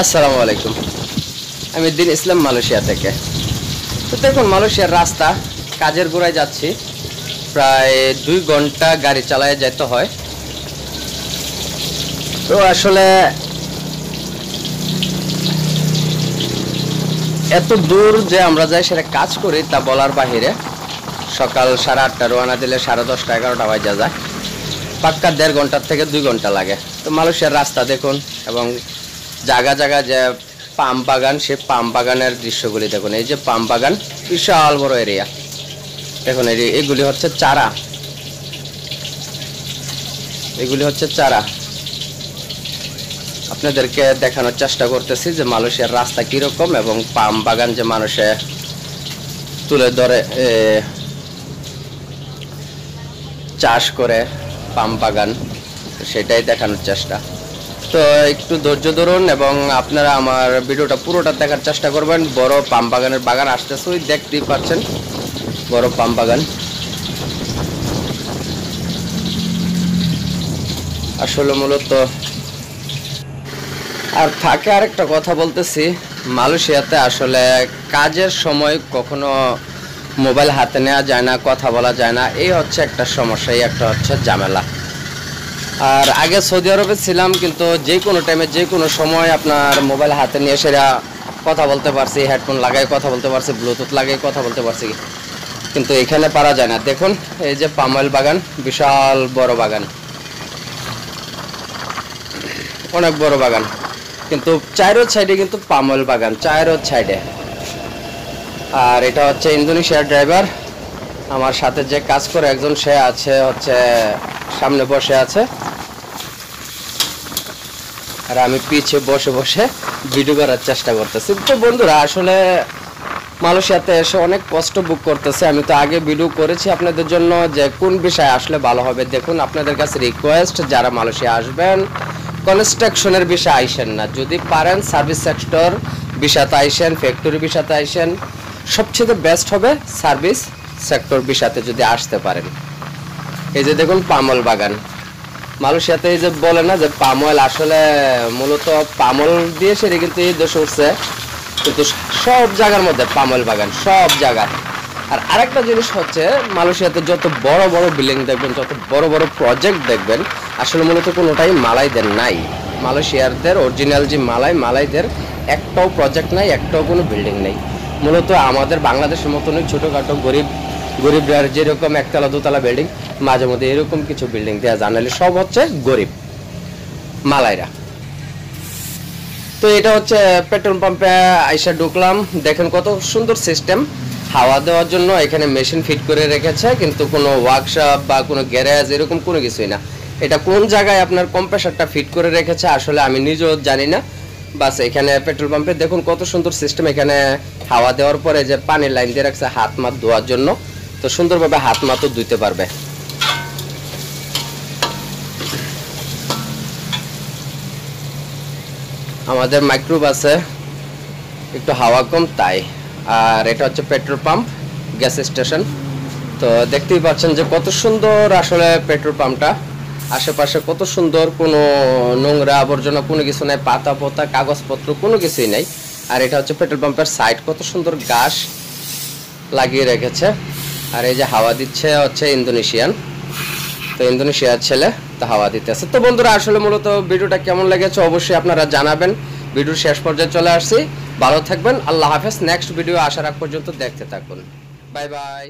আসসালামু আলাইকুম। আমি দিন ইসলাম মালয়েশিয়া থেকে। তো দেখুন মালয়েশিয়ার রাস্তা, কাজের গোড়ায় যাচ্ছি, প্রায় 2 ঘন্টা গাড়ি চালায় যেতে হয়। তো আসলে এত দূর যে আমরা যাই সেটা কাজ করি তা বলার বাহিরে। সকাল 8:30 রওনা দিলে 10:30 11টা বাজে যায়। পাক্কা 1.5 ঘন্টার থেকে 2 ঘন্টা লাগে। তো মালয়েশিয়ার রাস্তা দেখুন এবং জায়গা জায়গা যে পাম বাগান, সে পাম বাগানের দৃশ্যগুলি দেখুন। এই যে পাম বাগান, বিশাল বড় এরিয়া দেখুন। এগুলি হচ্ছে চারা, এগুলি হচ্ছে চারা। আপনাদেরকে দেখানোর চেষ্টা করতেছি যে মালয়েশিয়ার রাস্তা কীরকম এবং পাম বাগান যে মানুষে তুলে ধরে চাষ করে পাম বাগান, সেটাই দেখানোর চেষ্টা। তো একটু ধৈর্য ধরুন এবং আপনারা আমার ভিডিওটা পুরোটা দেখার চেষ্টা করবেন। বড় পাম বাগানের বাগান আসতেছে, ওই দেখতেই পাচ্ছেন বড় পাম বাগান। আসলে মূলত আর ফাঁকে আরেকটা কথা বলতেছি, মালয়েশিয়াতে আসলে কাজের সময় কখনো মোবাইল হাতে নেওয়া যায় না, কথা বলা যায় না। এই হচ্ছে একটা সমস্যা, এই একটা হচ্ছে ঝামেলা। আর আগে সৌদি আরবে ছিলাম, কিন্তু যে কোনো টাইমে যে কোনো সময় আপনার মোবাইল হাতে নিয়ে সেরা কথা বলতে পারছি, হেডফোন লাগাই কথা বলতে পারছি, ব্লুটুথ লাগাই কথা বলতে পারছি, কিন্তু এখানে পারা যায় না। দেখুন এই যে পাম অয়েল বাগান, বিশাল বড় বাগান, অনেক বড় বাগান, কিন্তু চাইরো সাইডে কিন্তু পাম অয়েল বাগান, চাইরো সাইডে। আর এটা হচ্ছে ইন্দোনেশিয়ার ড্রাইভার, আমার সাথে যে কাজ করে একজন, সে আছে হচ্ছে সামনে বসে আছে, আর আমি পিছিয়ে বসে বসে ভিডিও করার চেষ্টা করতেছি। তো বন্ধুরা আসলে মালয়েশিয়াতে এসে অনেক কষ্ট বুক করতেছে। আমি তো আগে ভিডিও করেছি আপনাদের জন্য যে কোন বিষয়ে আসলে ভালো হবে। দেখুন আপনাদের কাছে রিকোয়েস্ট, যারা মালয়েশিয়া আসবেন কনস্ট্রাকশনের বিষয়ে আইসেন না, যদি পারেন সার্ভিস সেক্টর বিষয়তে আইসেন, ফ্যাক্টরি বিষয়তে আইসেন। সবচেয়ে বেস্ট হবে সার্ভিস সেক্টর বিষয়তে যদি আসতে পারেন। এই যে দেখুন পাম অয়েল বাগান, মালয়েশিয়াতে এই যে বলে না যে পাম অয়েল, আসলে মূলত পাম অয়েল দিয়ে সেটা কিন্তু এই দেশে উঠছে, কিন্তু সব জায়গার মধ্যে পাম অয়েল বাগান, সব জায়গায়। আর আরেকটা জিনিস হচ্ছে, মালয়েশিয়াতে যত বড় বড় বিল্ডিং দেখবেন, যত বড় বড় প্রজেক্ট দেখবেন, আসলে মূলত কোনোটাই মালাইদের নাই। মালয়েশিয়ারদের অরিজিনাল যে মালাইদের একটাও প্রজেক্ট নাই, একটাও কোনো বিল্ডিং নেই। মূলত আমাদের বাংলাদেশের মতনই ছোটোখাটো গরিবরা যেরকম একতলা দোতলা বিল্ডিং, মাঝে মধ্যে এরকম কিছু বিল্ডিং দেওয়া জানালে সব হচ্ছে গরিব মালাইরা। তো এটা হচ্ছে পেট্রোল পাম্পে আইসা ঢুকলাম, দেখেন কত সুন্দর সিস্টেম। হাওয়া দেওয়ার জন্য এখানে মেশিন ফিট করে রেখেছে, কিন্তু কোনো ওয়ার্কশপ বা কোনো গ্যারেজ এরকম কোনো কিছুই না। এটা কোন জায়গায় আপনার কম্প্রেসারটা ফিট করে রেখেছে আসলে আমি নিজেও জানি না। বাস এখানে পেট্রোল পাম্পে দেখুন কত সুন্দর সিস্টেম। এখানে হাওয়া দেওয়ার পরে যে পানির লাইন দিয়ে রাখছে হাত মাত ধোয়ার জন্য, তো সুন্দরভাবে হাত মাতও ধুইতে পারবে। আমাদের মাইক্রোবাসে একটু হাওয়া কম তাই। আর এটা হচ্ছে পেট্রোল পাম্প, গ্যাস স্টেশন। তো দেখতেই পাচ্ছেন যে কত সুন্দর আসলে পেট্রোল পাম্পটা, আশেপাশে কত সুন্দর, কোনো নোংরা আবর্জনা কোনো কিছু নাই, পাতা পোতা কাগজপত্র কোনো কিছুই নাই। আর এটা হচ্ছে পেট্রোল পাম্পের সাইড, কত সুন্দর গাছ লাগিয়ে রেখেছে। আর এই যে হাওয়া দিচ্ছে হচ্ছে ইন্দোনেশিয়ান, তো ইন্দোনেশিয়ার ছেলে তো হাওয়া দিতে আছে। তো বন্ধুরা আসলে মূলত ভিডিওটা কেমন লেগেছে অবশ্যই আপনারা জানাবেন। ভিডিওর শেষ পর্যায়ে চলে আসছি, ভালো থাকবেন, আল্লাহ হাফেজ। নেক্সট ভিডিও আসার আগ পর্যন্ত দেখতে থাকুন, বাই বাই।